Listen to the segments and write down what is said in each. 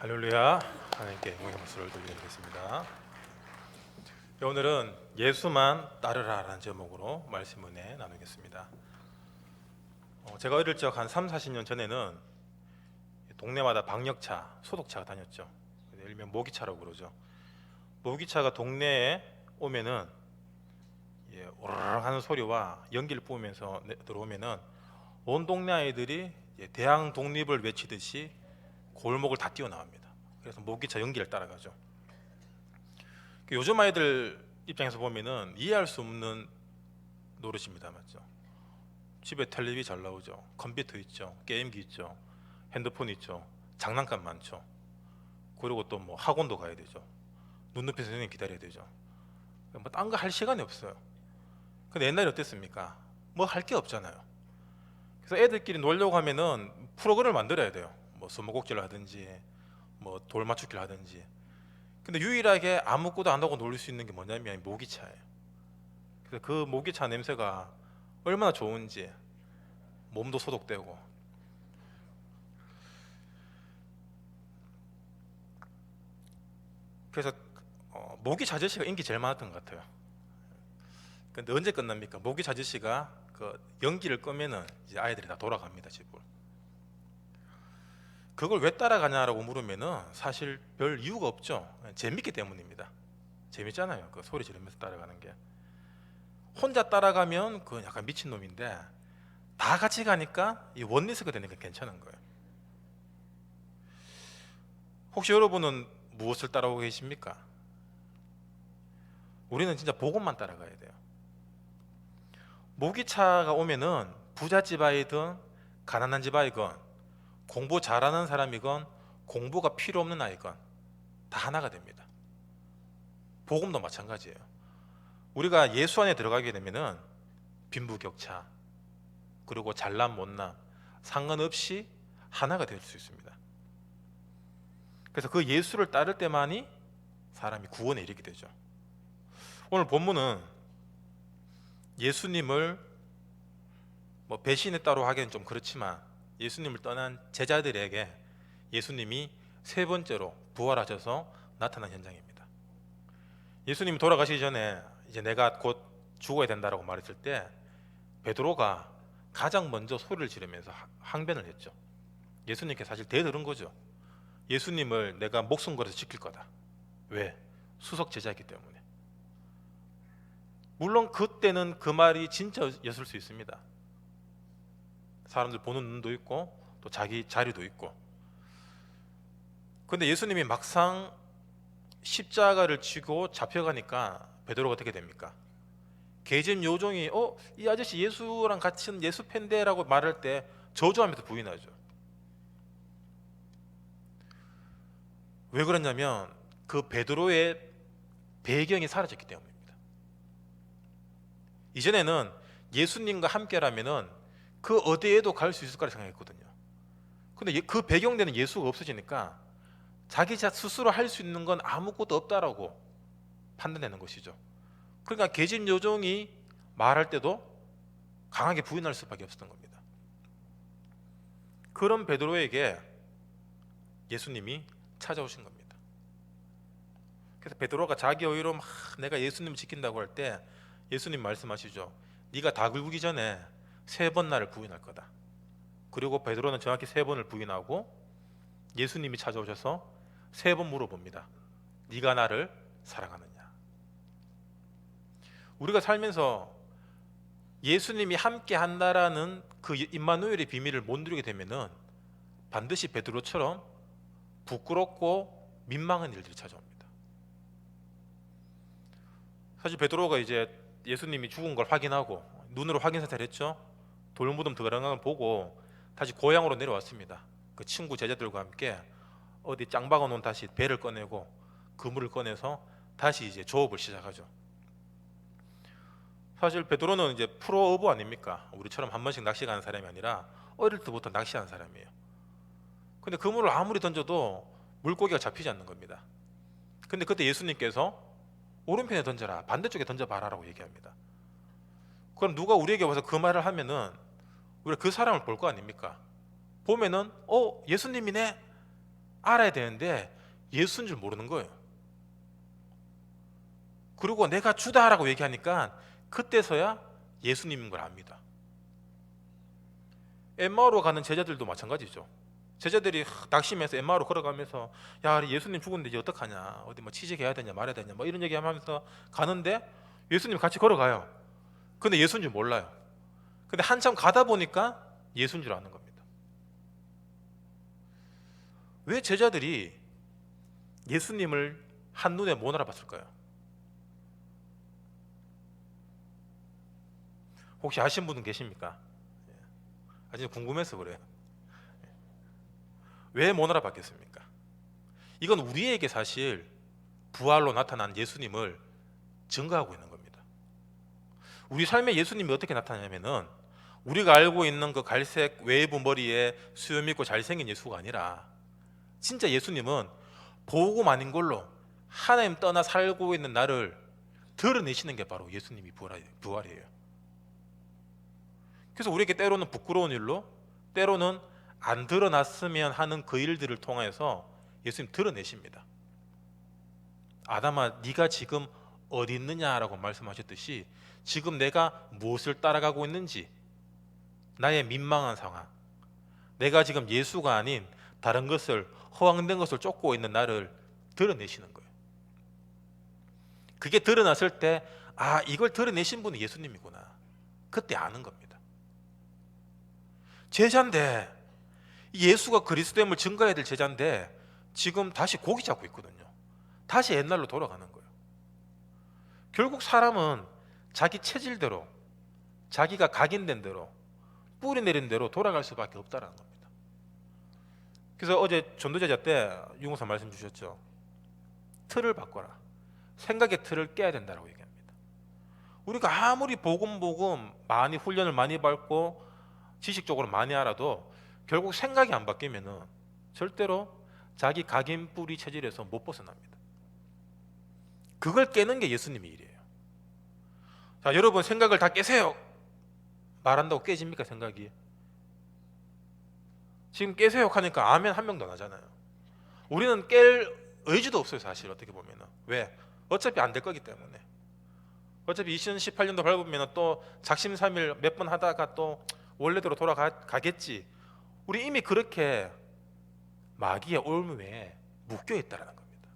할렐루야. 하나님께 영광의 박수를 돌리겠습니다. 오늘은 예수만 따르라라는 제목으로 말씀 은혜 나누겠습니다. 제가 어릴 적 한 3, 40년 전에는 동네마다 방역차, 소독차가 다녔죠. 일명 모기차라고 그러죠. 모기차가 동네에 오면은 오르르 하는 소리와 연기를 뿜으면서 들어오면은 온 동네 아이들이 대항 독립을 외치듯이 골목을 다 뛰어나옵니다. 그래서 모기차 연기를 따라가죠. 요즘 아이들 입장에서 보면은 이해할 수 없는 노릇입니다, 맞죠? 집에 텔레비 잘 나오죠, 컴퓨터 있죠, 게임기 있죠, 핸드폰 있죠, 장난감 많죠. 그리고 또 뭐 학원도 가야 되죠. 눈높이 선생님 기다려야 되죠. 뭐 딴 거 할 시간이 없어요. 근데 옛날에 어땠습니까? 뭐 할 게 없잖아요. 그래서 애들끼리 놀려고 하면은 프로그램을 만들어야 돼요. 뭐 스무고개를 하든지 뭐 돌맞추기를 하든지. 근데 유일하게 아무것도 안 하고 놀릴 수 있는 게 뭐냐면 모기차예요. 그래서 그 모기차 냄새가 얼마나 좋은지 몸도 소독되고. 그래서 모기차 아저씨가 인기 제일 많았던 것 같아요. 근데 언제 끝납니까? 모기차 아저씨가 그 연기를 끄면은 이제 아이들이 다 돌아갑니다, 집으로. 그걸 왜 따라가냐라고 물으면은 사실 별 이유가 없죠. 재밌기 때문입니다. 재밌잖아요. 그 소리 지르면서 따라가는 게. 혼자 따라가면 그건 약간 미친놈인데 다 같이 가니까 이 원리스가 되니까 괜찮은 거예요. 혹시 여러분은 무엇을 따라오고 계십니까? 우리는 진짜 복음만 따라가야 돼요. 모기차가 오면은 부잣집 아이든 가난한 집 아이건 공부 잘하는 사람이건 공부가 필요 없는 아이건 다 하나가 됩니다. 복음도 마찬가지예요. 우리가 예수 안에 들어가게 되면은 빈부격차 그리고 잘남 못남 상관없이 하나가 될 수 있습니다. 그래서 그 예수를 따를 때만이 사람이 구원에 이르게 되죠. 오늘 본문은 예수님을 뭐 배신했다고 하기는 좀 그렇지만 예수님을 떠난 제자들에게 예수님이 세 번째로 부활하셔서 나타난 현장입니다. 예수님이 돌아가시기 전에 이제 내가 곧 죽어야 된다라고 말했을 때 베드로가 가장 먼저 소리를 지르면서 항변을 했죠. 예수님께 사실 대들은 거죠. 예수님을 내가 목숨 걸어서 지킬 거다. 왜? 수석 제자이기 때문에. 물론 그때는 그 말이 진짜였을 수 있습니다. 사람들 보는 눈도 있고 또 자기 자리도 있고. 근데 예수님이 막상 십자가를 지고 잡혀가니까 베드로가 어떻게 됩니까? 계집 요종이 이 아저씨 예수랑 같은 예수 팬데라고 말할 때 저주하면서 부인하죠. 왜 그러냐면 그 베드로의 배경이 사라졌기 때문입니다. 이전에는 예수님과 함께라면은 그 어디에도 갈 수 있을 거라 생각했거든요. 근데 그 배경되는 예수가 없어지니까 자기 스스로 할 수 있는 건 아무것도 없다라고 판단되는 것이죠. 그러니까 계집 요종이 말할 때도 강하게 부인할 수밖에 없었던 겁니다. 그런 베드로에게 예수님이 찾아오신 겁니다. 그래서 베드로가 자기 어휘로 막 내가 예수님을 지킨다고 할 때 예수님 말씀하시죠. 네가 다 긁기 전에 3번 나를 부인할 거다. 그리고 베드로는 정확히 3번을 부인하고 예수님이 찾아오셔서 3번 물어봅니다. 네가 나를 사랑하느냐? 우리가 살면서 예수님이 함께 한다라는 그 임마누엘의 비밀을 못 누리게 되면은 반드시 베드로처럼 부끄럽고 민망한 일들이 찾아옵니다. 사실 베드로가 이제 예수님이 죽은 걸 확인하고 눈으로 확인 사살을 했죠. 돌무덤 들어간 걸 보고 다시 고향으로 내려왔습니다. 그 친구 제자들과 함께 어디 짱 박아 놓은 다시 배를 꺼내고 그물을 꺼내서 다시 이제 조업을 시작하죠. 사실 베드로는 이제 프로 어부 아닙니까? 우리처럼 한 번씩 낚시 가는 사람이 아니라 어릴 때부터 낚시하는 사람이에요. 근데 그물을 아무리 던져도 물고기가 잡히지 않는 겁니다. 근데 그때 예수님께서 오른편에 던져라, 반대쪽에 던져봐라라고 얘기합니다. 그럼 누가 우리에게 와서 그 말을 하면은 우리가 그 사람을 볼 거 아닙니까? 보면은 예수님이네, 알아야 되는데 예수인 줄 모르는 거예요. 그리고 내가 주다라고 얘기하니까 그때서야 예수님인 걸 압니다. 엠마오로 가는 제자들도 마찬가지죠. 제자들이 낙심해서 엠마오로 걸어가면서 야 예수님 죽었는데 이제 어떡하냐, 어디 뭐 취직해야 되냐 말해야 되냐 뭐 이런 얘기하면서 가는데 예수님 같이 걸어가요. 근데 예수인 줄 몰라요. 근데 한참 가다 보니까 예수인 줄 아는 겁니다. 왜 제자들이 예수님을 한눈에 못 알아봤을까요? 혹시 아시는 분은 계십니까? 아주 궁금해서 그래요. 왜 못 알아봤겠습니까? 이건 우리에게 사실 부활로 나타난 예수님을 증거하고 있는 겁니다. 우리 삶에 예수님이 어떻게 나타나냐면은 우리가 알고 있는 그 갈색 웨이브 머리에 수염 있고 잘생긴 예수가 아니라 진짜 예수님은 복음 아닌 걸로 하나님 떠나 살고 있는 나를 드러내시는 게 바로 예수님이 부활이에요. 그래서 우리에게 때로는 부끄러운 일로, 때로는 안 드러났으면 하는 그 일들을 통해서 예수님 드러내십니다. 아담아 네가 지금 어디 있느냐라고 말씀하셨듯이 지금 내가 무엇을 따라가고 있는지, 나의 민망한 상황, 내가 지금 예수가 아닌 다른 것을, 허황된 것을 쫓고 있는 나를 드러내시는 거예요. 그게 드러났을 때 아, 이걸 드러내신 분이 예수님이구나, 그때 아는 겁니다. 제자인데, 예수가 그리스도임을 증거해야 될 제자인데 지금 다시 고기 잡고 있거든요. 다시 옛날로 돌아가는 거예요. 결국 사람은 자기 체질대로, 자기가 각인된 대로, 뿌리 내린 대로 돌아갈 수밖에 없다는 겁니다. 그래서 어제 전도제자 때 유목사 말씀 주셨죠. 틀을 바꿔라. 생각의 틀을 깨야 된다고 얘기합니다. 우리가 아무리 복음 많이 훈련을 많이 받고 지식적으로 많이 알아도 결국 생각이 안 바뀌면은 절대로 자기 각인 뿌리 체질에서 못 벗어납니다. 그걸 깨는 게 예수님의 일이에요. 자, 여러분 생각을 다 깨세요 말한다고 깨집니까? 생각이 지금 깨세요 하니까 아멘 한 명도 안 하잖아요. 우리는 깰 의지도 없어요 사실. 어떻게 보면은 왜? 어차피 안 될 거기 때문에. 어차피 2018년도 밟으면 또 작심삼일 몇 번 하다가 또 원래대로 돌아가겠지. 우리 이미 그렇게 마귀의 올무에 묶여 있다는 겁니다.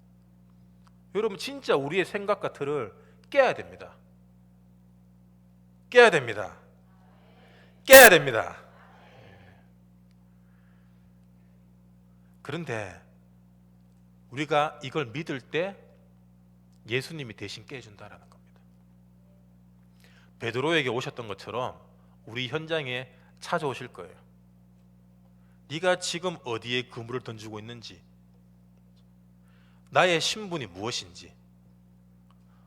여러분 진짜 우리의 생각과 틀을 깨야 됩니다. 깨야 됩니다. 깨야 됩니다. 그런데 우리가 이걸 믿을 때 예수님이 대신 깨준다는 겁니다. 베드로에게 오셨던 것처럼 우리 현장에 찾아오실 거예요. 네가 지금 어디에 그물을 던지고 있는지, 나의 신분이 무엇인지.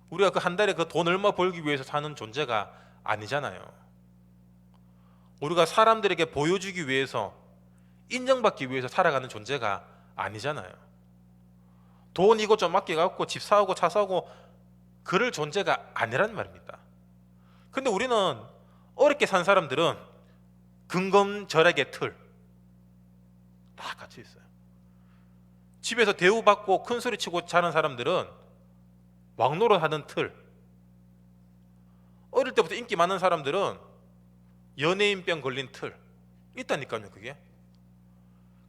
우리가 그 한 달에 그 돈 얼마 벌기 위해서 사는 존재가 아니잖아요. 우리가 사람들에게 보여주기 위해서, 인정받기 위해서 살아가는 존재가 아니잖아요. 돈 이것 좀 아껴갖고 집 사오고 차 사오고 그럴 존재가 아니란 말입니다. 근데 우리는 어렵게 산 사람들은 근검절약의 틀 다 같이 있어요. 집에서 대우받고 큰소리 치고 자는 사람들은 왕노릇 하는 틀, 어릴 때부터 인기 많은 사람들은 연예인병 걸린 틀 있다니까요. 그게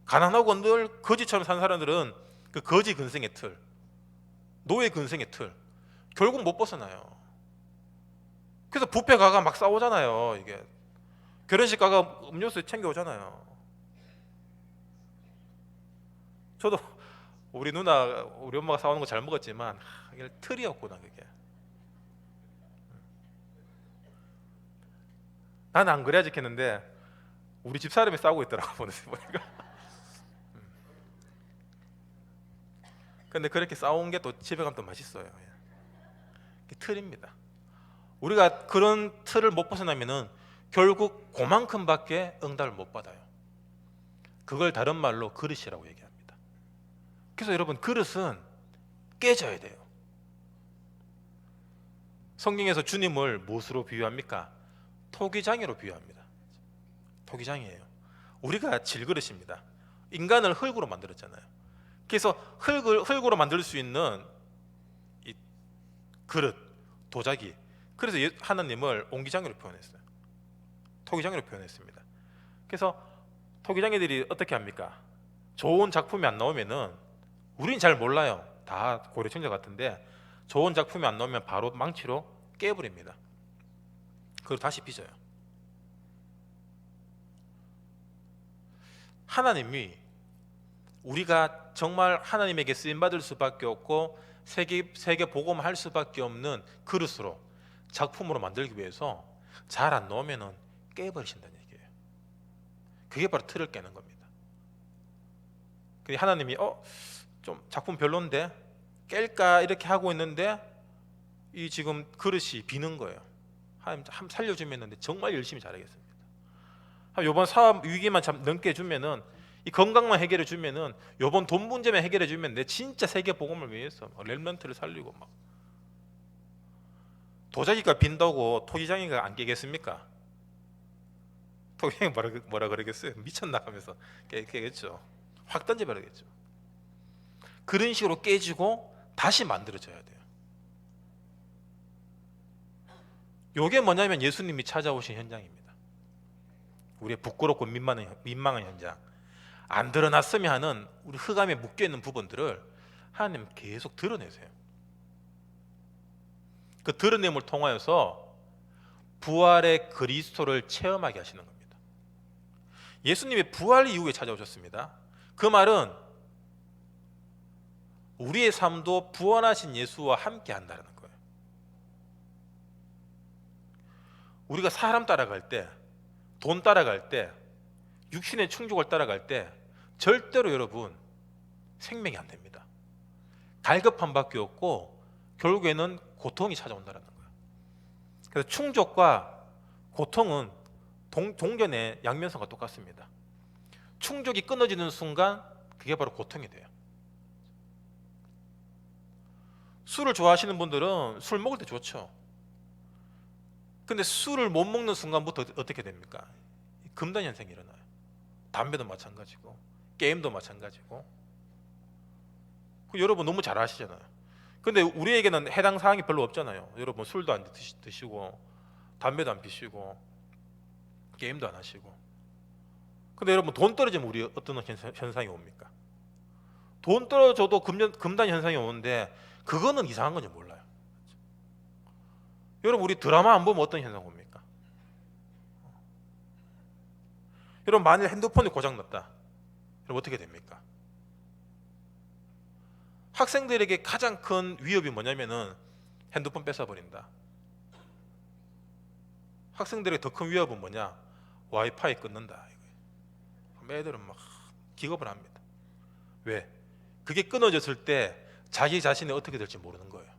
가난하고 늘 거지처럼 사는 사람들은 그 거지 근성의 틀, 노예 근성의 틀 결국 못 벗어나요. 그래서 뷔페 가가 막 싸우잖아요. 이게 결혼식 가가 음료수 챙겨오잖아요. 저도 우리 누나, 우리 엄마가 사오는 거 잘 먹었지만 이게 틀이었구나. 그게 나는 안 그래야지 했는데 우리 집 사람이 싸우고 있더라고 보니까. 근데 그렇게 싸운 게 또 집에 가면 또 맛있어요. 틀입니다. 우리가 그런 틀을 못 벗어나면은 결국 그만큼밖에 응답을 못 받아요. 그걸 다른 말로 그릇이라고 얘기합니다. 그래서 여러분 그릇은 깨져야 돼요. 성경에서 주님을 무엇으로 비유합니까? 토기장이로 비유합니다. 토기장이에요. 우리가 질그릇입니다. 인간을 흙으로 만들었잖아요. 그래서 흙으로 만들 수 있는 이 그릇, 도자기. 그래서 하나님을 옹기장이로 표현했어요. 토기장이로 표현했습니다. 그래서 토기장이들이 어떻게 합니까? 좋은 작품이 안 나오면은, 우린 잘 몰라요. 다 고려청자 같은데 좋은 작품이 안 나오면 바로 망치로 깨버립니다. 그걸 다시 빚어요. 하나님이 우리가 정말 하나님에게 쓰임 받을 수밖에 없고 세계 복음할 수밖에 없는 그릇으로, 작품으로 만들기 위해서 잘 안 나오면은 깨버리신다는 얘기예요. 그게 바로 틀을 깨는 겁니다. 근데 하나님이 좀 작품 별론데 깰까 이렇게 하고 있는데 이 지금 그릇이 비는 거예요. 하나님 한번 살려주면 했는데 정말 열심히 잘하겠습니다. 요번 사업 위기만 참 넘게 주면은, 이 건강만 해결해 주면은, 요번 돈 문제만 해결해 주면 내 진짜 세계 복음을 위해서 렘넌트를 살리고 막. 도자기가 빈다고 토기장이가 안 깨겠습니까? 토기장이 뭐라 그러겠어요? 미쳤나 하면서 깨겠죠. 확 던져버리겠죠. 그런 식으로 깨지고 다시 만들어져야 돼요. 요게 뭐냐면 예수님이 찾아오신 현장입니다. 우리의 부끄럽고 민망한 현장, 안 드러났으면 하는 우리 흑암에 묶여있는 부분들을 하나님 계속 드러내세요. 그 드러냄을 통하여서 부활의 그리스도를 체험하게 하시는 겁니다. 예수님이 부활 이후에 찾아오셨습니다. 그 말은 우리의 삶도 부활하신 예수와 함께 한다는 거예요. 우리가 사람 따라갈 때, 돈 따라갈 때, 육신의 충족을 따라갈 때 절대로 여러분 생명이 안 됩니다. 갈급함밖에 없고 결국에는 고통이 찾아온다는 거예요. 그래서 충족과 고통은 동전의 양면성과 똑같습니다. 충족이 끊어지는 순간 그게 바로 고통이 돼요. 술을 좋아하시는 분들은 술 먹을 때 좋죠. 근데 술을 못 먹는 순간부터 어떻게 됩니까? 금단 현상이 일어나요. 담배도 마찬가지고 게임도 마찬가지고. 여러분 너무 잘 아시잖아요. 근데 우리에게는 해당 사항이 별로 없잖아요. 여러분 술도 안 드시고 담배도 안 피시고 게임도 안 하시고. 근데 여러분 돈 떨어지면 우리 어떤 현상이 옵니까? 돈 떨어져도 금단 현상이 오는데 그거는 이상한 건지 몰라요. 여러분 우리 드라마 안 보면 어떤 현상 옵니까? 여러분 만일 핸드폰이 고장났다, 여러분 어떻게 됩니까? 학생들에게 가장 큰 위협이 뭐냐면은 핸드폰 뺏어버린다. 학생들에게 더 큰 위협은 뭐냐? 와이파이 끊는다. 애들은 막 기겁을 합니다. 왜? 그게 끊어졌을 때 자기 자신이 어떻게 될지 모르는 거예요.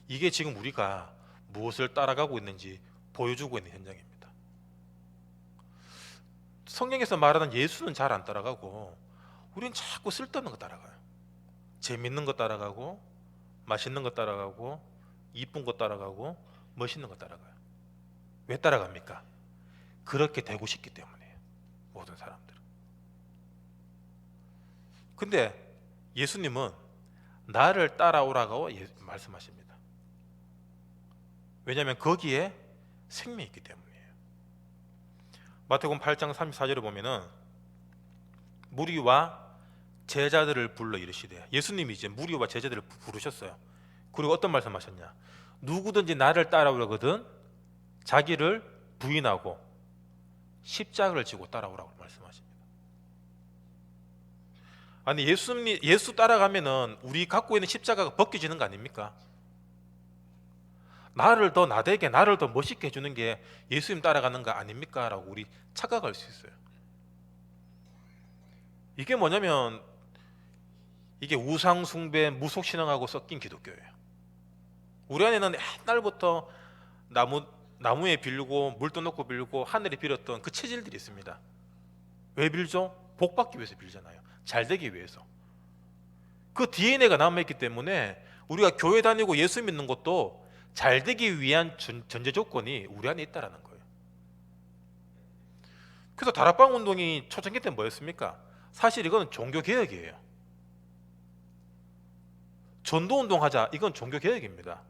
이게 지금 우리가 무엇을 따라가고 있는지 보여주고 있는 현장입니다. 성경에서 말하는 예수는 잘 안 따라가고 우리는 자꾸 쓸데없는 거 따라가요. 재밌는 거 따라가고 맛있는 거 따라가고 이쁜 거 따라가고 멋있는 거 따라가요. 왜 따라갑니까? 그렇게 되고 싶기 때문이에요. 모든 사람들은. 근데 예수님은 나를 따라오라고 말씀하십니다. 왜냐하면 거기에 생명이 있기 때문이에요. 마태복음 8장 34절을 보면은 무리와 제자들을 불러 이르시되, 예수님이 이제 무리와 제자들을 부르셨어요. 그리고 어떤 말씀하셨냐? 누구든지 나를 따라오려거든 자기를 부인하고 십자가를 지고 따라오라고 말씀하십니다. 아니 예수 따라가면은 우리 갖고 있는 십자가가 벗겨지는 거 아닙니까? 나를 더 나대게, 나를 더 멋있게 해주는 게 예수님 따라가는 거 아닙니까? 라고 우리 착각할 수 있어요. 이게 뭐냐면 이게 우상숭배, 무속신앙하고 섞인 기독교예요. 우리 안에는 옛날부터 나무에 빌고 물도 넣고 빌고 하늘에 빌었던 그 체질들이 있습니다. 왜 빌죠? 복 받기 위해서 빌잖아요. 잘 되기 위해서. 그 DNA가 남아있기 때문에 우리가 교회 다니고 예수 믿는 것도 잘 되기 위한 전제 조건이 우리 안에 있다는 거예요. 그래서 다락방 운동이 초창기 때 뭐였습니까? 사실 이건 종교 개혁이에요. 전도운동 하자, 이건 종교 개혁입니다.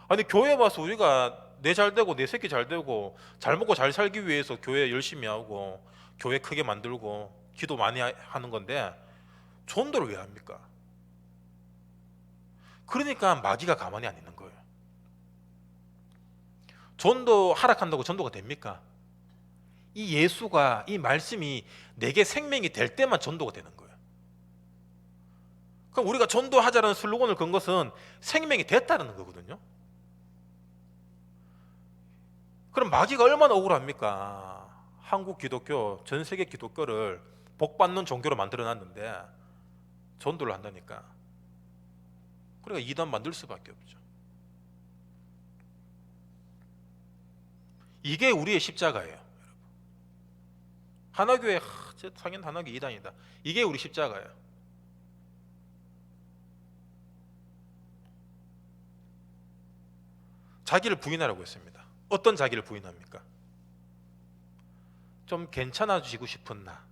아니 교회 와서 우리가 내 잘 되고 내 새끼 잘 되고 잘 먹고 잘 살기 위해서 교회 열심히 하고 교회 크게 만들고 기도 많이 하는 건데 전도를 왜 합니까? 그러니까 마귀가 가만히 안 있는 거예요. 전도 하락한다고 전도가 됩니까? 이 예수가, 이 말씀이 내게 생명이 될 때만 전도가 되는 거예요. 그럼 우리가 전도하자라는 슬로건을 건 것은 생명이 됐다는 거거든요. 그럼 마귀가 얼마나 억울합니까? 한국 기독교, 전 세계 기독교를 복받는 종교로 만들어놨는데 전도를 한다니까. 그러니까 이단 만들 수밖에 없죠. 이게 우리의 십자가예요. 하나교회, 당연 하나교 이단이다. 이게 우리 십자가예요. 자기를 부인하라고 했습니다. 어떤 자기를 부인합니까? 좀 괜찮아지고 싶은 나.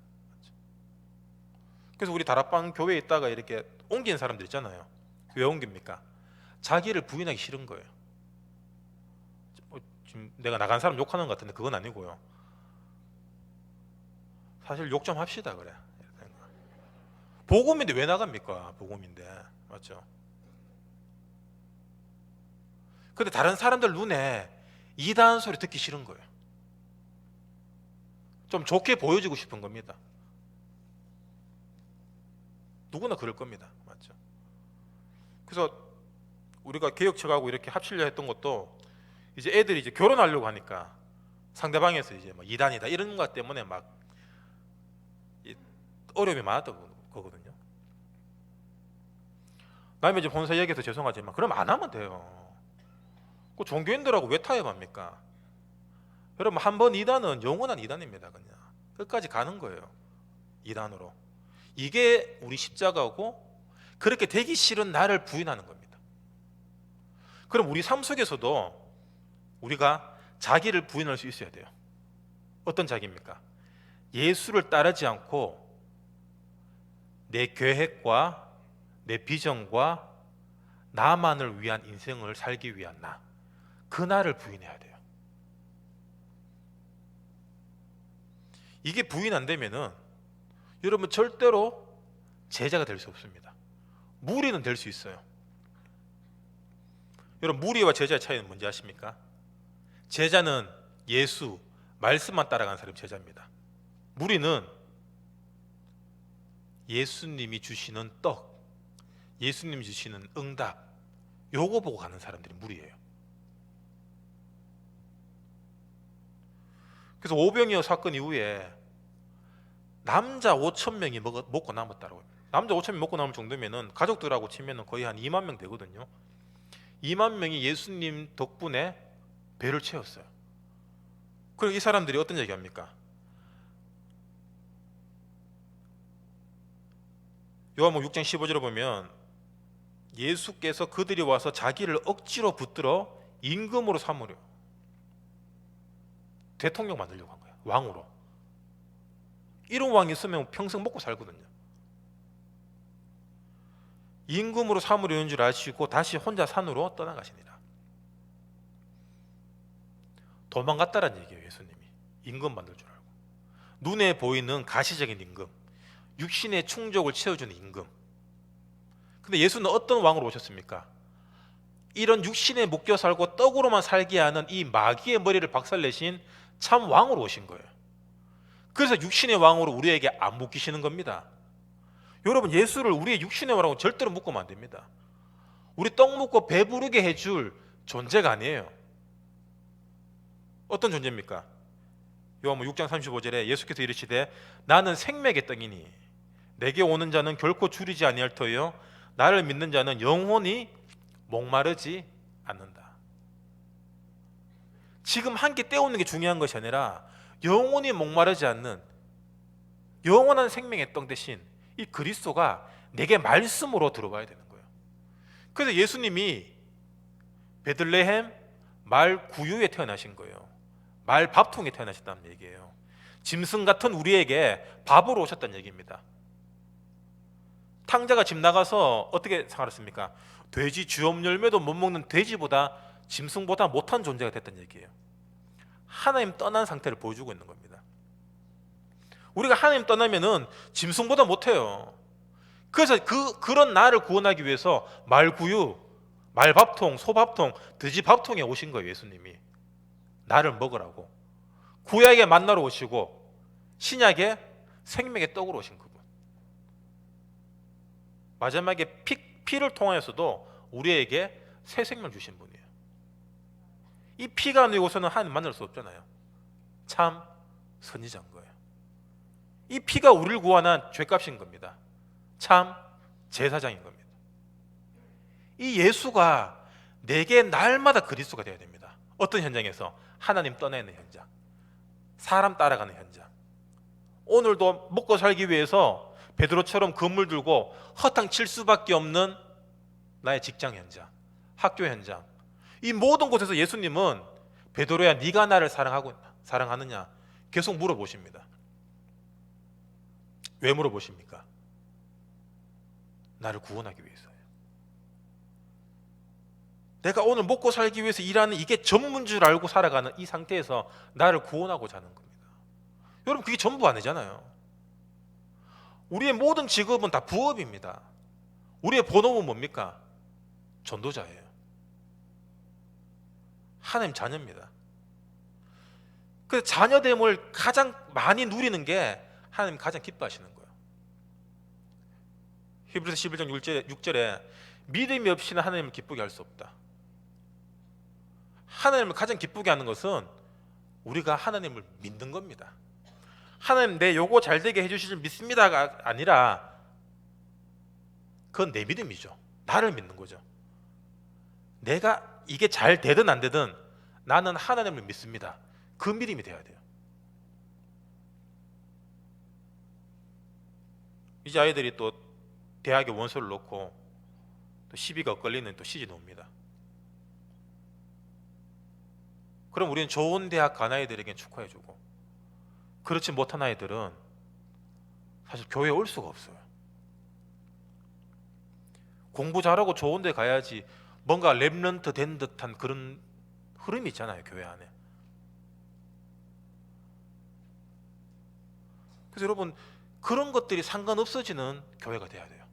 그래서 우리 다락방 교회에 있다가 이렇게 옮긴 사람들 있잖아요. 왜 옮깁니까? 자기를 부인하기 싫은 거예요. 지금 내가 나간 사람 욕하는 것 같은데 그건 아니고요. 사실 욕 좀 합시다 그래. 복음인데 왜 나갑니까? 복음인데, 맞죠? 근데 다른 사람들 눈에 이단 소리 듣기 싫은 거예요. 좀 좋게 보여지고 싶은 겁니다. 누구나 그럴 겁니다. 맞죠? 그래서 우리가 개혁 측하고 이렇게 합치려 했던 것도 이제 애들이 이제 결혼하려고 하니까 상대방에서 이제 뭐 이단이다 이런 것 때문에 막 어려움이 많았던 거거든요. 남의 집 혼사 얘기해서 죄송하지만 그럼 안 하면 돼요. 그 종교인들하고 왜 타협합니까? 여러분 한 번 이단은 영원한 이단입니다. 그냥 끝까지 가는 거예요. 이단으로. 이게 우리 십자가고 그렇게 되기 싫은 나를 부인하는 겁니다. 그럼 우리 삶 속에서도 우리가 자기를 부인할 수 있어야 돼요. 어떤 자기입니까? 예수를 따르지 않고 내 계획과 내 비전과 나만을 위한 인생을 살기 위한 나, 그 나를 부인해야 돼요. 이게 부인 안 되면은 여러분 절대로 제자가 될 수 없습니다. 무리는 될 수 있어요. 여러분 무리와 제자의 차이는 뭔지 아십니까? 제자는 예수, 말씀만 따라가는 사람이 제자입니다. 무리는 예수님이 주시는 떡, 예수님이 주시는 응답, 요거 보고 가는 사람들이 무리예요. 그래서 오병이어 사건 이후에 남자 5천 명이 먹고 남았다고. 남자 5천 명 먹고 남을 정도면은 가족들하고 치면은 거의 한 2만 명 되거든요. 2만 명이 예수님 덕분에 배를 채웠어요. 그리고 이 사람들이 어떤 얘기합니까? 요한복음 6장 15절을 보면 예수께서 그들이 와서 자기를 억지로 붙들어 임금으로 삼으려 대통령 만들려고 한 거예요. 왕으로. 이런 왕이 있으면 평생 먹고 살거든요. 임금으로 삼으려는 줄 아시고 다시 혼자 산으로 떠나가시니라. 도망갔다라는 얘기예요. 예수님이 임금 만들 줄 알고. 눈에 보이는 가시적인 임금, 육신의 충족을 채워주는 임금. 근데 예수는 어떤 왕으로 오셨습니까? 이런 육신에 묶여 살고 떡으로만 살게 하는 이 마귀의 머리를 박살내신 참 왕으로 오신 거예요. 그래서 육신의 왕으로 우리에게 안 묶이시는 겁니다. 여러분 예수를 우리의 육신의 왕으로 절대로 묶으면 안 됩니다. 우리 떡 먹고 배부르게 해줄 존재가 아니에요. 어떤 존재입니까? 요한복음 6장 35절에 예수께서 이르시되 나는 생명의 떡이니 내게 오는 자는 결코 줄이지 아니할 터이요 나를 믿는 자는 영원히 목마르지 않는다. 지금 한 끼 때우는 게 중요한 것이 아니라 영원히 목마르지 않는 영원한 생명의 떡 대신 이 그리스도가 내게 말씀으로 들어와야 되는 거예요. 그래서 예수님이 베들레헴 말 구유에 태어나신 거예요. 말 밥통에 태어나셨다는 얘기예요. 짐승 같은 우리에게 밥으로 오셨다는 얘기입니다. 탕자가 집 나가서 어떻게 생활했습니까? 돼지 주염 열매도 못 먹는 돼지보다 짐승보다 못한 존재가 됐다는 얘기예요. 하나님 떠난 상태를 보여주고 있는 겁니다. 우리가 하나님 떠나면은 짐승보다 못해요. 그래서 그런 나를 구원하기 위해서 말구유, 말밥통, 소밥통, 돼지 밥통에 오신 거예요. 예수님이 나를 먹으라고. 구약에 만나러 오시고 신약에 생명의 떡으로 오신 그분. 마지막에 피를 통하여서도 우리에게 새 생명 주신 분이에요. 이 피가 아니고서는 하나님 만날 수 없잖아요. 참 선지자인 거예요. 이 피가 우리를 구원한 죄값인 겁니다. 참 제사장인 겁니다. 이 예수가 내게 날마다 그리스도가 되어야 됩니다. 어떤 현장에서? 하나님 떠나 있는 현장, 사람 따라가는 현장. 오늘도 먹고 살기 위해서 베드로처럼 그물 들고 허탕 칠 수밖에 없는 나의 직장 현장, 학교 현장, 이 모든 곳에서 예수님은 베드로야 네가 나를 사랑하느냐 계속 물어보십니다. 왜 물어보십니까? 나를 구원하기 위해서예요. 내가 오늘 먹고 살기 위해서 일하는 이게 전부인 줄 알고 살아가는 이 상태에서 나를 구원하고자 하는 겁니다. 여러분, 그게 전부 아니잖아요. 우리의 모든 직업은 다 부업입니다. 우리의 본업은 뭡니까? 전도자예요. 하나님 자녀입니다. 그래서 자녀됨을 가장 많이 누리는 게 하나님 가장 기뻐하시는 거예요. 히브리서 11장 6절에 믿음이 없이는 하나님을 기쁘게 할 수 없다. 하나님을 가장 기쁘게 하는 것은 우리가 하나님을 믿는 겁니다. 하나님 내 요거 잘 되게 해주실 줄 믿습니다가 아니라 그건 내 믿음이죠. 나를 믿는 거죠. 내가 이게 잘 되든 안 되든 나는 하나님을 믿습니다. 그 믿음이 돼야 돼요. 이제 아이들이 또 대학에 원서를 넣고 또 시비가 엇갈리는 또 시즌이 옵니다. 그럼 우리는 좋은 대학 간 아이들에겐 축하해주고, 그렇지 못한 아이들은 사실 교회에 올 수가 없어요. 공부 잘하고 좋은 데 가야지 뭔가 랩런트 된 듯한 그런 흐름이 있잖아요, 교회 안에. 그래서 여러분, 그런 것들이 상관없어지는 교회가 돼야 돼요.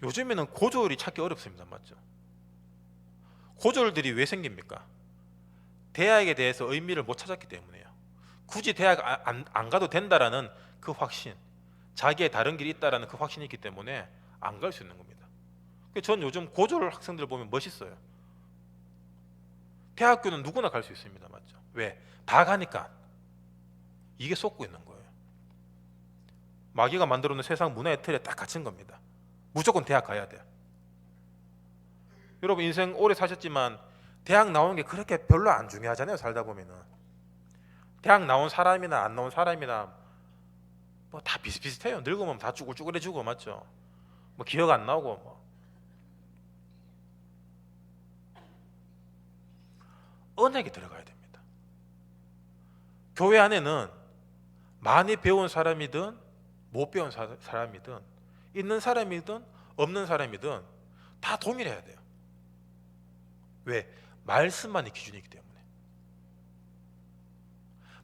요즘에는 고졸이 찾기 어렵습니다. 맞죠? 고졸들이 왜 생깁니까? 대학에 대해서 의미를 못 찾았기 때문이에요. 굳이 대학 안 가도 된다라는 그 확신, 자기의 다른 길이 있다라는 그 확신이 있기 때문에 안 갈 수 있는 겁니다. 전 요즘 고졸 학생들 보면 멋있어요. 대학교는 누구나 갈 수 있습니다. 맞죠? 왜? 다 가니까. 이게 쏟고 있는 거예요. 마귀가 만들어 놓은 세상 문화의 틀에 딱 갇힌 겁니다. 무조건 대학 가야 돼요. 여러분, 인생 오래 사셨지만 대학 나오는 게 그렇게 별로 안 중요하잖아요. 살다 보면은 대학 나온 사람이나 안 나온 사람이나 뭐 다 비슷비슷해요. 늙으면 다 쭈글쭈글해지고, 맞죠? 뭐 기억 안 나고 뭐. 언약에 들어가야 됩니다. 교회 안에는 많이 배운 사람이든 못 배운 사람이든 있는 사람이든 없는 사람이든 다 동일해야 돼요. 왜? 말씀만이 기준이기 때문에.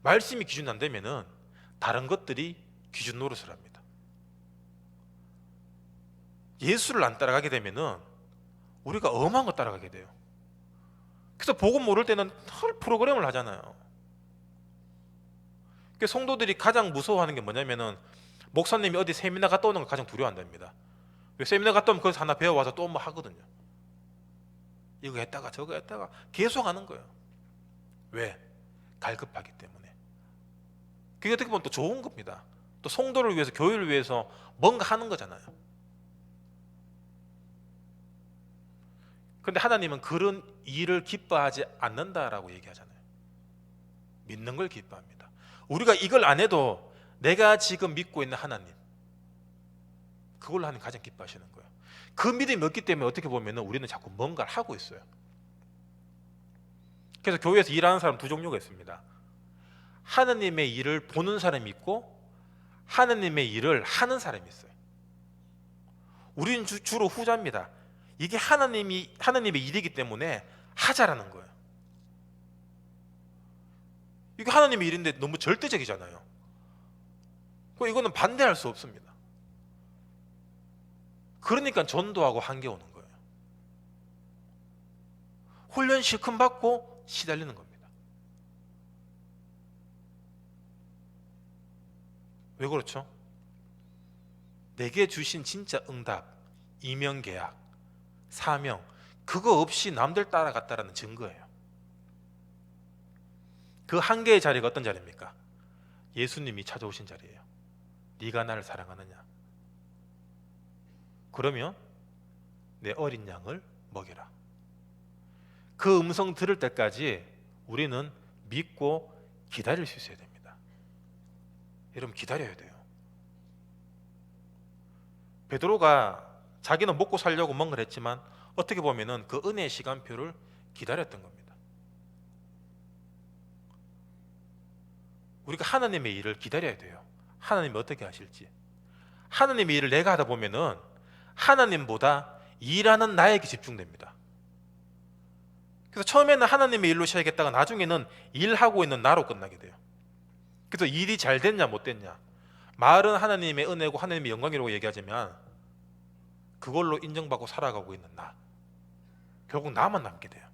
말씀이 기준 안 되면은 다른 것들이 기준 노릇을 합니다. 예수를 안 따라가게 되면은 우리가 엄한 거 따라가게 돼요. 그래서 복음 모를 때는 헐 프로그램을 하잖아요. 그래서 성도들이 가장 무서워하는 게 뭐냐면은 목사님이 어디 세미나 갔다 오는 걸 가장 두려워한답니다. 왜? 세미나 갔다 오면 거기서 하나 배워와서 또 뭐 하거든요. 이거 했다가 저거 했다가 계속 하는 거예요. 왜? 갈급하기 때문에. 그게 어떻게 보면 또 좋은 겁니다. 또 성도를 위해서, 교회를 위해서 뭔가 하는 거잖아요. 그런데 하나님은 그런 일을 기뻐하지 않는다라고 얘기하잖아요. 믿는 걸 기뻐합니다. 우리가 이걸 안 해도 내가 지금 믿고 있는 하나님, 그걸로 하나님 가장 기뻐하시는 거예요. 그 믿음이 없기 때문에 어떻게 보면 우리는 자꾸 뭔가를 하고 있어요. 그래서 교회에서 일하는 사람 두 종류가 있습니다. 하나님의 일을 보는 사람이 있고 하느님의 일을 하는 사람이 있어요. 우리는 주로 후자입니다. 이게 하나님의 일이기 때문에 하자라는 거예요. 이게 하나님의 일인데 너무 절대적이잖아요. 이거는 반대할 수 없습니다. 그러니까 전도하고 한계 오는 거예요. 훈련 실컷 받고 시달리는 겁니다. 왜 그렇죠? 내게 주신 진짜 응답, 이명계약, 사명, 그거 없이 남들 따라갔다라는 증거예요. 그 한계의 자리가 어떤 자리입니까? 예수님이 찾아오신 자리예요. 네가 나를 사랑하느냐? 그러면 내 어린 양을 먹여라. 그 음성 들을 때까지 우리는 믿고 기다릴 수 있어야 됩니다. 여러분, 기다려야 돼요. 베드로가 자기는 먹고 살려고 뭔가를 했지만 어떻게 보면은 그 은혜의 시간표를 기다렸던 겁니다. 우리가 하나님의 일을 기다려야 돼요. 하나님이 어떻게 하실지. 하나님의 일을 내가 하다 보면은 하나님보다 일하는 나에게 집중됩니다. 그래서 처음에는 하나님의 일로 시작했다가 나중에는 일하고 있는 나로 끝나게 돼요. 그래서 일이 잘 됐냐 못 됐냐, 말은 하나님의 은혜고 하나님의 영광이라고 얘기하지만 그걸로 인정받고 살아가고 있는 나, 결국 나만 남게 돼요.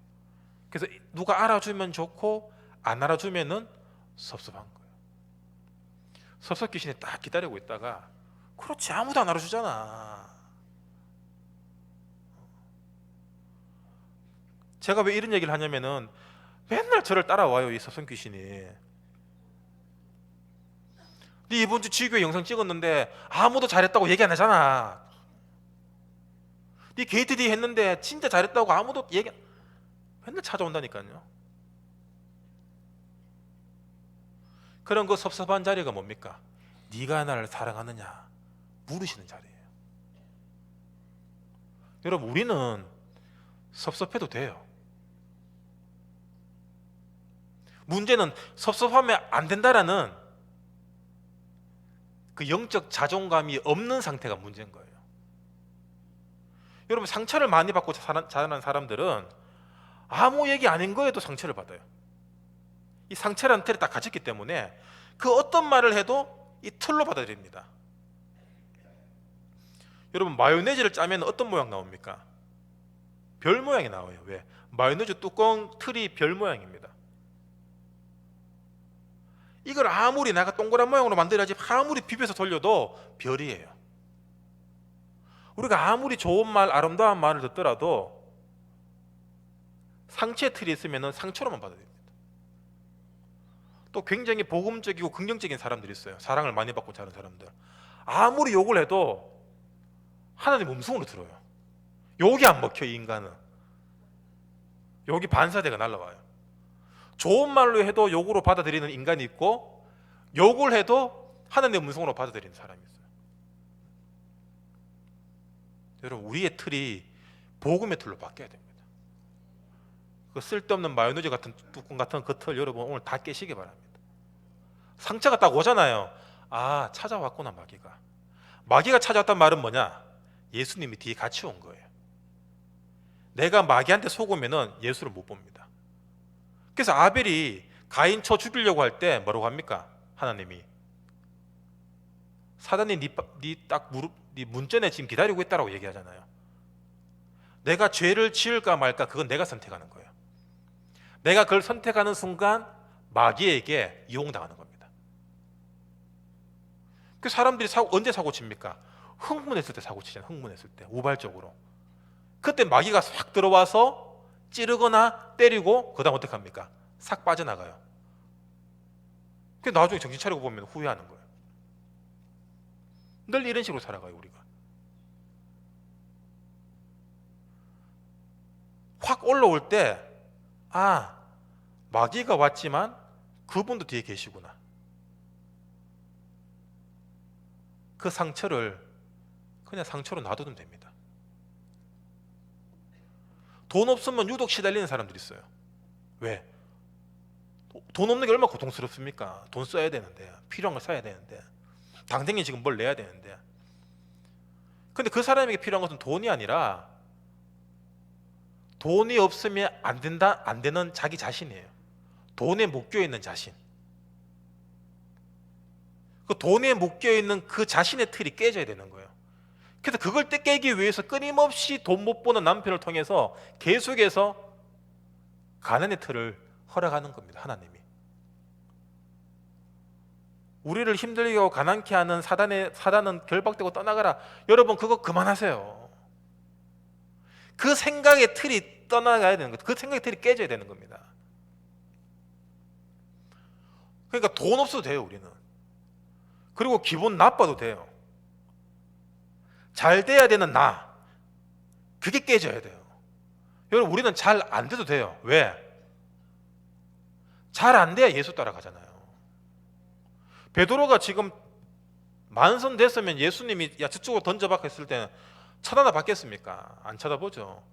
그래서 누가 알아주면 좋고 안 알아주면은 섭섭한 거예요. 섭섭귀신이 딱 기다리고 있다가 그렇지, 아무도 안 알아주잖아. 제가 왜 이런 얘기를 하냐면은 맨날 저를 따라와요, 이 섭섭귀신이. 네 이번 주 지교회 영상 찍었는데 아무도 잘했다고 얘기 안 하잖아. 네 게이트 D 했는데 진짜 잘했다고 아무도 얘기, 맨날 찾아온다니까요. 그런 그 섭섭한 자리가 뭡니까? 네가 나를 사랑하느냐 물으시는 자리예요. 여러분, 우리는 섭섭해도 돼요. 문제는 섭섭하면 안 된다라는 그 영적 자존감이 없는 상태가 문제인 거예요. 여러분, 상처를 많이 받고 자라는 사람들은 아무 얘기 아닌 거에도 상처를 받아요. 이 상처라는 틀에 딱 갇혔기 때문에 그 어떤 말을 해도 이 틀로 받아들입니다. 여러분, 마요네즈를 짜면 어떤 모양 나옵니까? 별 모양이 나와요. 왜? 마요네즈 뚜껑 틀이 별 모양입니다. 이걸 아무리 내가 동그란 모양으로 만들어야지 아무리 비벼서 돌려도 별이에요. 우리가 아무리 좋은 말, 아름다운 말을 듣더라도 상처의 틀이 있으면 상처로만 받아들입니다. 또 굉장히 복음적이고 긍정적인 사람들이 있어요. 사랑을 많이 받고 자란 사람들. 아무리 욕을 해도 하나님 음성으로 들어요. 욕이 안 먹혀, 이 인간은. 욕이 반사대가 날라와요. 좋은 말로 해도 욕으로 받아들이는 인간이 있고, 욕을 해도 하나님의 음성으로 받아들이는 사람이 있어요. 여러분, 우리의 틀이 복음의 틀로 바뀌어야 됩니다. 그 쓸데없는 마요네즈 같은 뚜껑 같은 그 틀 여러분 오늘 다 깨시기 바랍니다. 상처가 딱 오잖아요. 아, 찾아왔구나 마귀가. 마귀가 찾아왔단 말은 뭐냐? 예수님이 뒤에 같이 온 거예요. 내가 마귀한테 속으면은 예수를 못 봅니다. 그래서 아벨이 가인 쳐 죽이려고 할 때 뭐라고 합니까? 하나님이 사단이 네 문전에 지금 기다리고 있다라고 얘기하잖아요. 내가 죄를 지을까 말까 그건 내가 선택하는 거예요. 내가 그걸 선택하는 순간 마귀에게 이용당하는 겁니다. 그 사람들이 언제 사고 칩니까? 흥분했을 때 사고 치잖아요. 흥분했을 때, 우발적으로. 그때 마귀가 싹 들어와서 찌르거나 때리고 그 다음 어떻게 합니까? 싹 빠져나가요. 그 나중에 정신 차리고 보면 후회하는 거예요. 늘 이런 식으로 살아가요, 우리가. 확 올라올 때, 아, 마귀가 왔지만 그분도 뒤에 계시구나. 그 상처를 그냥 상처로 놔두면 됩니다. 돈 없으면 유독 시달리는 사람들이 있어요. 왜? 돈 없는 게 얼마나 고통스럽습니까? 돈 써야 되는데, 필요한 걸 사야 되는데, 당장에 지금 뭘 내야 되는데, 근데 그 사람에게 필요한 것은 돈이 아니라 돈이 없으면 안 되는 자기 자신이에요. 돈에 묶여 있는 자신. 그 돈에 묶여 있는 그 자신의 틀이 깨져야 되는 거예요. 그래서 그걸 깨기 위해서 끊임없이 돈 못 버는 남편을 통해서 계속해서 가난의 틀을 허락하는 겁니다. 하나님이. 우리를 힘들게 하고 가난케 하는 사단은 결박되고 떠나가라. 여러분, 그거 그만하세요. 그 생각의 틀이 떠나가야 되는 거예요. 그 생각의 틀이 깨져야 되는 겁니다. 그러니까 돈 없어도 돼요, 우리는. 그리고 기분 나빠도 돼요. 잘 돼야 되는 나, 그게 깨져야 돼요. 여러분, 우리는 잘 안 돼도 돼요. 왜? 잘 안 돼야 예수 따라가잖아요. 베드로가 지금 만선 됐으면 예수님이 야 저쪽으로 던져박 했을 때는 쳐다나 받겠습니까? 안 쳐다보죠.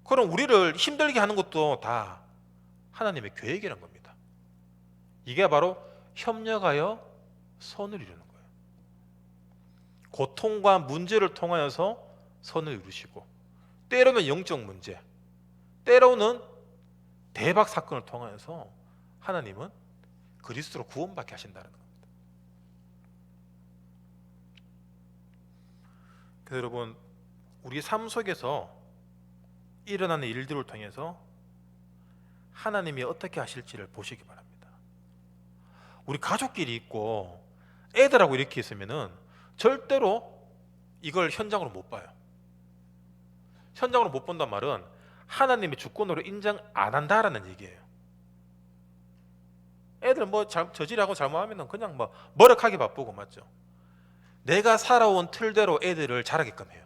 그럼 우리를 힘들게 하는 것도 다 하나님의 계획이란 겁니다. 이게 바로 협력하여 선을 이루는 거예요. 고통과 문제를 통하여서 선을 이루시고, 때로는 영적 문제, 때로는 대박 사건을 통하여서 하나님은 그리스도로 구원받게 하신다는 겁니다. 그래서 여러분, 우리 삶 속에서 일어나는 일들을 통해서 하나님이 어떻게 하실지를 보시기 바랍니다. 우리 가족끼리 있고 애들하고 이렇게 있으면은 절대로 이걸 현장으로 못 봐요. 현장으로 못 본단 말은 하나님의 주권으로 인정 안 한다라는 얘기예요. 애들 뭐 저질하고 잘못하면은 그냥 뭐 머쓱하게 바쁘고, 맞죠? 내가 살아온 틀대로 애들을 자라게끔 해요.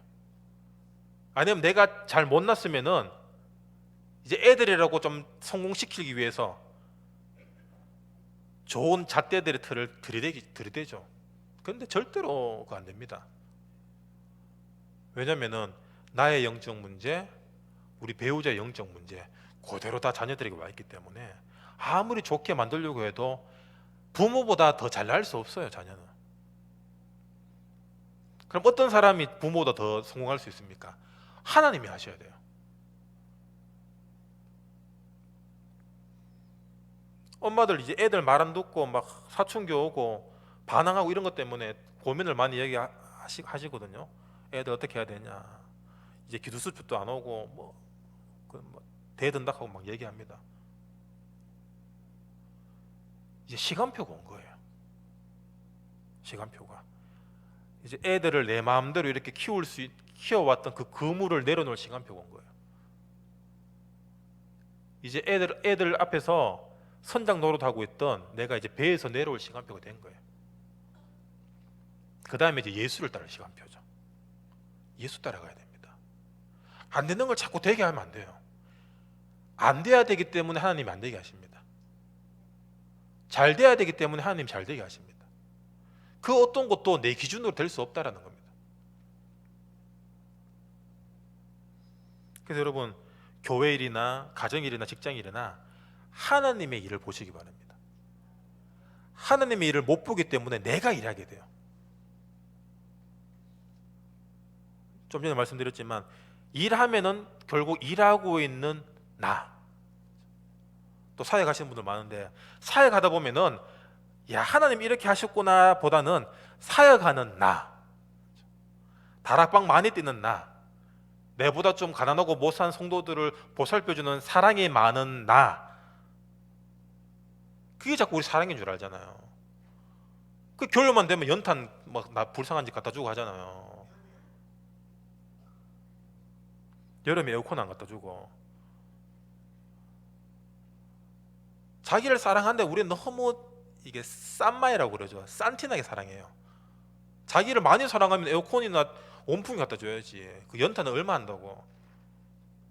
아니면 내가 잘 못 났으면은 이제 애들이라고 좀 성공시키기 위해서 좋은 잣대들의 틀을 들이대죠. 그런데 절대로 그거 안 됩니다. 왜냐면은 나의 영적 문제, 우리 배우자의 영적 문제 그대로 다 자녀들에게 와 있기 때문에 아무리 좋게 만들려고 해도 부모보다 더 잘날 수 없어요, 자녀는. 그럼 어떤 사람이 부모보다 더 성공할 수 있습니까? 하나님이 하셔야 돼요. 엄마들 이제 애들 말 안 듣고 막 사춘기 오고 반항하고 이런 것 때문에 고민을 많이 얘기하시거든요. 애들 어떻게 해야 되냐, 이제 기도수첩도 안 오고 뭐 대든다고 막 얘기합니다. 이제 시간표가 온 거예요. 시간표가 이제 애들을 내 마음대로 이렇게 키워왔던 그 그물을 내려놓을 시간표가 온 거예요. 이제 애들 앞에서 선장 노릇하고 있던 내가 이제 배에서 내려올 시간표가 된 거예요. 그 다음에 이제 예수를 따를 시간표죠. 예수 따라가야 됩니다. 안 되는 걸 자꾸 되게 하면 안 돼요. 안 돼야 되기 때문에 하나님이 안 되게 하십니다. 잘 돼야 되기 때문에 하나님이 잘 되게 하십니다. 그 어떤 것도 내 기준으로 될 수 없다라는 겁니다. 그래서 여러분, 교회 일이나 가정 일이나 직장 일이나 하나님의 일을 보시기 바랍니다. 하나님의 일을 못 보기 때문에 내가 일하게 돼요. 좀 전에 말씀드렸지만 일하면은 결국 일하고 있는 나. 또 사회 가시는 분들 많은데 사회 가다 보면은 야, 하나님 이렇게 하셨구나 보다는 사역하는 나, 다락방 많이 뛰는 나, 내보다 좀 가난하고 못 산 성도들을 보살펴주는 사랑이 많은 나, 그게 자꾸 우리 사랑인 줄 알잖아요. 그 겨울만 되면 연탄 막 나 불쌍한 집 갖다 주고 하잖아요. 여름에 에어컨 안 갖다 주고. 자기를 사랑하는데 우리는 너무 이게 싼마이라고 그러죠. 싼티나게 사랑해요. 자기를 많이 사랑하면 에어컨이나 온풍이 갖다 줘야지. 그 연탄은 얼마 한다고.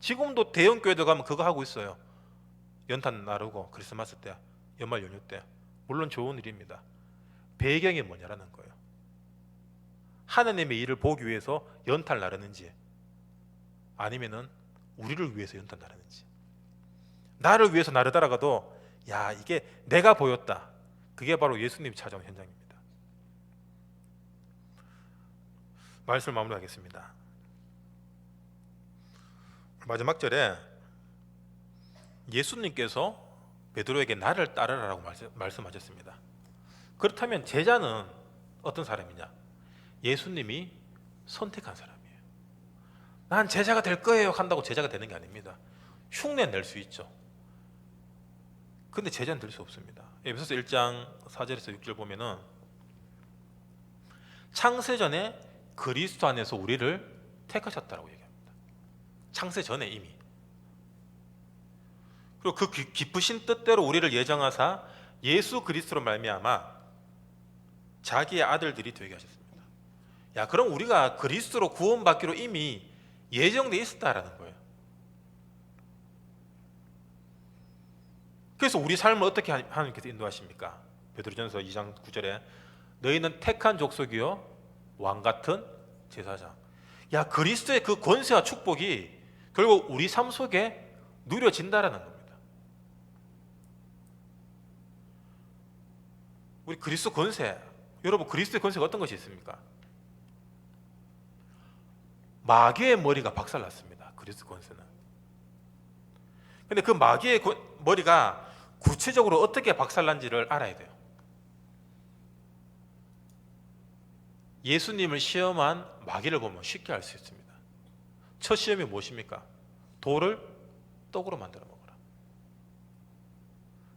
지금도 대형 교회들 가면 그거 하고 있어요. 연탄 나르고 크리스마스 때, 연말 연휴 때. 물론 좋은 일입니다. 배경이 뭐냐라는 거예요. 하나님의 일을 보기 위해서 연탄을 나르는지, 아니면은 우리를 위해서 연탄 나르는지. 나를 위해서 나르다라가도 야, 이게 내가 보였다. 그게 바로 예수님이 찾아온 현장입니다. 말씀을 마무리하겠습니다. 마지막 절에 예수님께서 베드로에게 나를 따르라고 말씀하셨습니다. 그렇다면 제자는 어떤 사람이냐? 예수님이 선택한 사람이에요. 난 제자가 될 거예요 한다고 제자가 되는 게 아닙니다. 흉내 낼 수 있죠. 근데 제자는 될 수 없습니다. 에베소서 1장 4절에서 6절 보면은 창세전에 그리스도 안에서 우리를 택하셨다라고 얘기합니다. 창세전에 이미. 그리고 그 기쁘신 뜻대로 우리를 예정하사 예수 그리스도로 말미암아 자기의 아들들이 되게 하셨습니다. 야, 그럼 우리가 그리스도로 구원받기로 이미 예정돼 있었다라는 거예요. 그래서 우리 삶을 어떻게 하나님께서 인도하십니까? 베드로전서 2장 9절에 너희는 택한 족속이요 왕 같은 제사장. 야, 그리스도의 그 권세와 축복이 결국 우리 삶 속에 누려진다라는 겁니다. 우리 그리스도 권세, 여러분 그리스도의 권세가 어떤 것이 있습니까? 마귀의 머리가 박살났습니다. 그리스도 권세는. 근데 그 마귀의 머리가 구체적으로 어떻게 박살난지를 알아야 돼요. 예수님을 시험한 마귀를 보면 쉽게 알 수 있습니다. 첫 시험이 무엇입니까? 돌을 떡으로 만들어 먹어라.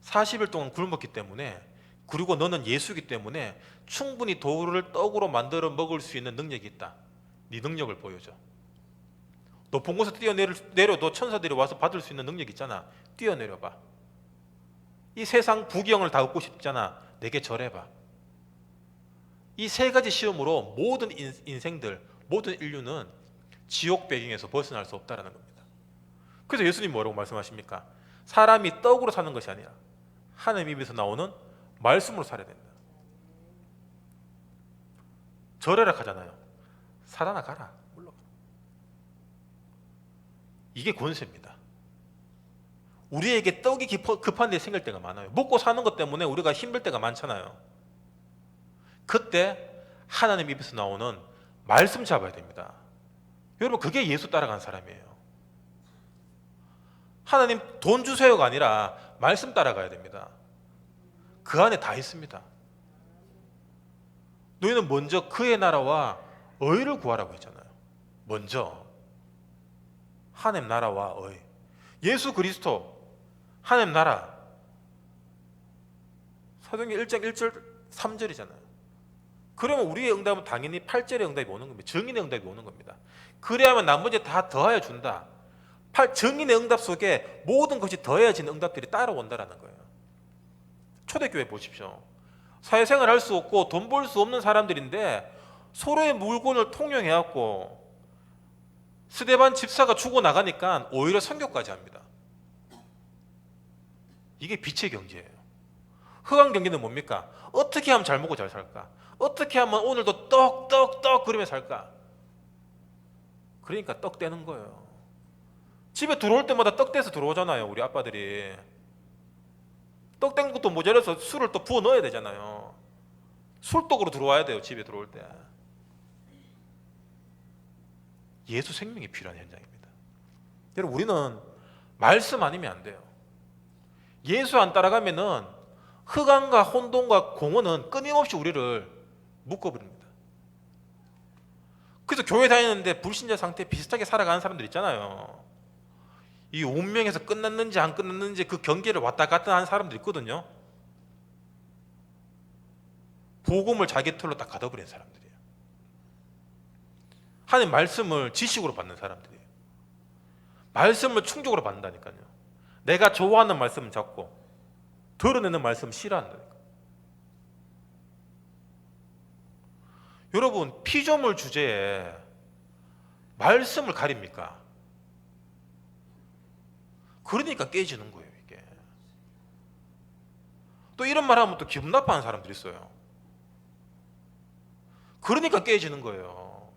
40일 동안 굶었기 때문에, 그리고 너는 예수이기 때문에 충분히 돌을 떡으로 만들어 먹을 수 있는 능력이 있다. 네 능력을 보여줘. 높은 곳에 뛰어내려도 천사들이 와서 받을 수 있는 능력이 있잖아. 뛰어내려봐. 이 세상 부귀영을 다 얻고 싶잖아. 내게 절해봐. 이 세 가지 시험으로 모든 인생들, 모든 인류는 지옥 배경에서 벗어날 수 없다는 겁니다. 그래서 예수님 뭐라고 말씀하십니까? 사람이 떡으로 사는 것이 아니라 하나님 입에서 나오는 말씀으로 살아야 된다. 절해라 하잖아요. 사단아 가라. 물러가. 이게 권세입니다. 우리에게 떡이 급한 데 생길 때가 많아요. 먹고 사는 것 때문에 우리가 힘들 때가 많잖아요. 그때 하나님 입에서 나오는 말씀 잡아야 됩니다. 여러분, 그게 예수 따라간 사람이에요. 하나님 돈 주세요가 아니라 말씀 따라가야 됩니다. 그 안에 다 있습니다. 너희는 먼저 그의 나라와 의를 구하라고 했잖아요. 먼저 하나님 나라와 의, 예수 그리스도, 하나님 나라. 사도행전 1장 1절 3절이잖아요. 그러면 우리의 응답은 당연히 8절의 응답이 오는 겁니다. 정인의 응답이 오는 겁니다. 그래야만 나머지 다 더하여 준다. 정인의 응답 속에 모든 것이 더해지는 응답들이 따라온다는 거예요. 초대교회 보십시오. 사회생활 할 수 없고 돈 벌 수 없는 사람들인데 서로의 물건을 통용해갖고 스데반 집사가 죽어나가니까 오히려 선교까지 합니다. 이게 빛의 경제예요. 흑암 경제는 뭡니까? 어떻게 하면 잘 먹고 잘 살까? 어떻게 하면 오늘도 떡 그러며 살까? 그러니까 떡 떼는 거예요. 집에 들어올 때마다 떡 떼서 들어오잖아요. 우리 아빠들이. 떡 떼는 것도 모자라서 술을 또 부어 넣어야 되잖아요. 술떡으로 들어와야 돼요. 집에 들어올 때. 예수 생명이 필요한 현장입니다. 여러분, 우리는 말씀 아니면 안 돼요. 예수 안 따라가면은 흑암과 혼돈과 공허는 끊임없이 우리를 묶어버립니다. 그래서 교회 다니는데 불신자 상태 비슷하게 살아가는 사람들 있잖아요. 이 운명에서 끝났는지 안 끝났는지 그 경계를 왔다 갔다 하는 사람들 있거든요. 복음을 자기 틀로 딱 가둬버린 사람들이에요. 하나님 말씀을 지식으로 받는 사람들이에요. 말씀을 충족으로 받는다니까요. 내가 좋아하는 말씀은 잡고 드러내는 말씀 싫어한다니까. 여러분, 피조물 주제에 말씀을 가립니까? 그러니까 깨지는 거예요, 이게. 또 이런 말 하면 또 기분 나빠하는 사람들이 있어요. 그러니까 깨지는 거예요.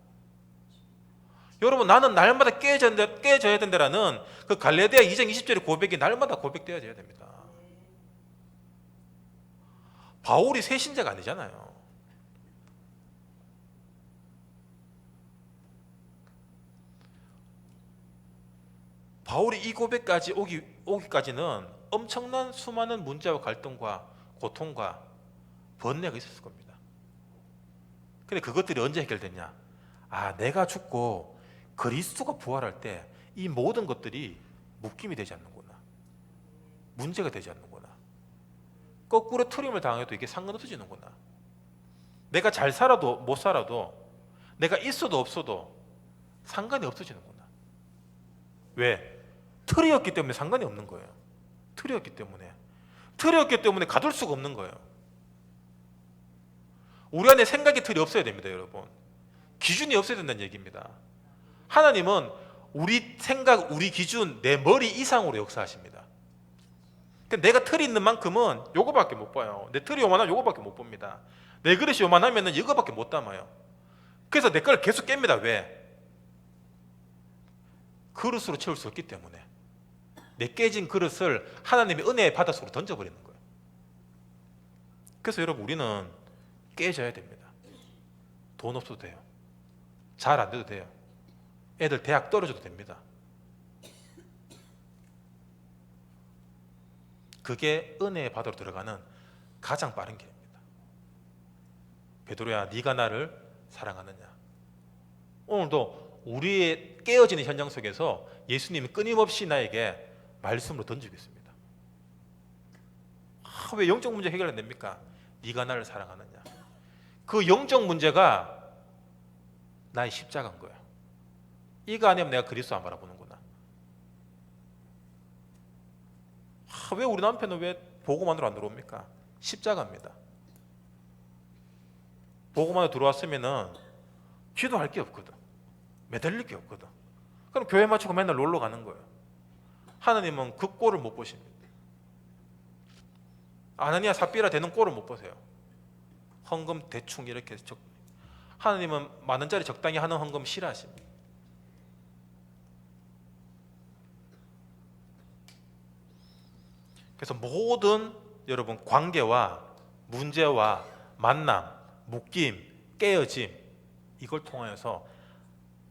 여러분, 나는 날마다 깨져야 된다라는 그 갈라디아 2장 20절의 고백이 날마다 고백되어야 됩니다. 바울이 새신자가 아니잖아요. 바울이 이 고백까지 오기까지는 엄청난 수많은 문제와 갈등과 고통과 번뇌가 있었을 겁니다. 근데 그것들이 언제 해결됐냐? 내가 죽고 그리스도가 부활할 때 이 모든 것들이 묶임이 되지 않는구나. 문제가 되지 않는구나. 거꾸로 트림을 당해도 이게 상관없어지는구나. 내가 잘 살아도 못 살아도, 내가 있어도 없어도 상관이 없어지는구나. 왜? 틀이었기 때문에 상관이 없는 거예요. 틀이었기 때문에 가둘 수가 없는 거예요. 우리 안에 생각의 틀이 없어야 됩니다, 여러분. 기준이 없어야 된다는 얘기입니다. 하나님은 우리 생각, 우리 기준, 내 머리 이상으로 역사하십니다. 내가 틀이 있는 만큼은 요거밖에 못 봐요. 내 틀이 요만하면 요거밖에 못 봅니다. 내 그릇이 요만하면 이거밖에 못 담아요. 그래서 내 걸 계속 깹니다. 왜? 그릇으로 채울 수 없기 때문에. 내 깨진 그릇을 하나님의 은혜의 바닷속으로 던져버리는 거예요. 그래서 여러분, 우리는 깨져야 됩니다. 돈 없어도 돼요. 잘 안 돼도 돼요. 애들 대학 떨어져도 됩니다. 그게 은혜의 바다로 들어가는 가장 빠른 길입니다. 베드로야, 네가 나를 사랑하느냐? 오늘도 우리의 깨어지는 현장 속에서 예수님이 끊임없이 나에게 말씀으로 던지고 있습니다. 왜 영적 문제 해결 안 됩니까? 네가 나를 사랑하느냐? 그 영적 문제가 나의 십자가인 거야. 이거 아니면 내가 그리스도 안 바라보는구나. 왜 우리 남편은 왜 보고만으로 안 들어옵니까? 십자가입니다. 보고만으로 들어왔으면은 기도할 게 없거든. 매달릴 게 없거든. 그럼 교회 마치고 맨날 놀러 가는 거예요. 하나님은 그 꼴을 못 보십니다. 아나니아 삽비라 되는 꼴을 못 보세요. 헌금 대충 이렇게 하나님은 만 원짜리 적당히 하는 헌금 싫어하십니다. 그래서 모든 여러분 관계와 문제와 만남, 묶임, 깨어짐, 이걸 통하여서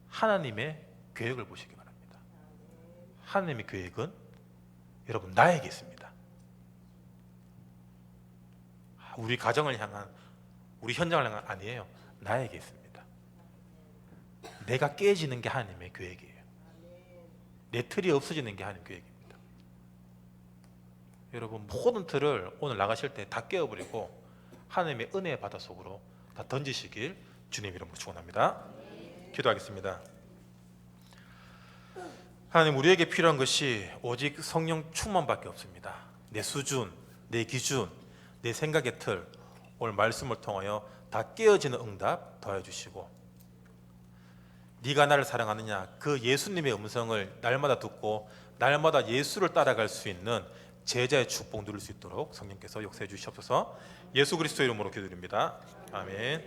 하나님의 계획을 보시기 바랍니다. 하나님의 계획은 여러분 나에게 있습니다. 우리 가정을 향한, 우리 현장을 향한 아니에요. 나에게 있습니다. 내가 깨지는 게 하나님의 계획이에요. 내 틀이 없어지는 게 하나님의 계획입니다. 여러분, 모든 틀을 오늘 나가실 때 다 깨어버리고 하나님의 은혜의 바닷속으로 다 던지시길 주님 이름으로 축원합니다. 기도하겠습니다. 하나님, 우리에게 필요한 것이 오직 성령 충만밖에 없습니다. 내 수준, 내 기준, 내 생각의 틀, 오늘 말씀을 통하여 다 깨어지는 응답 더해 주시고, 네가 나를 사랑하느냐, 그 예수님의 음성을 날마다 듣고 날마다 예수를 따라갈 수 있는 제자의 축복 누릴 수 있도록 성령께서 역사해 주시옵소서. 예수 그리스도 이름으로 기도드립니다. 아멘.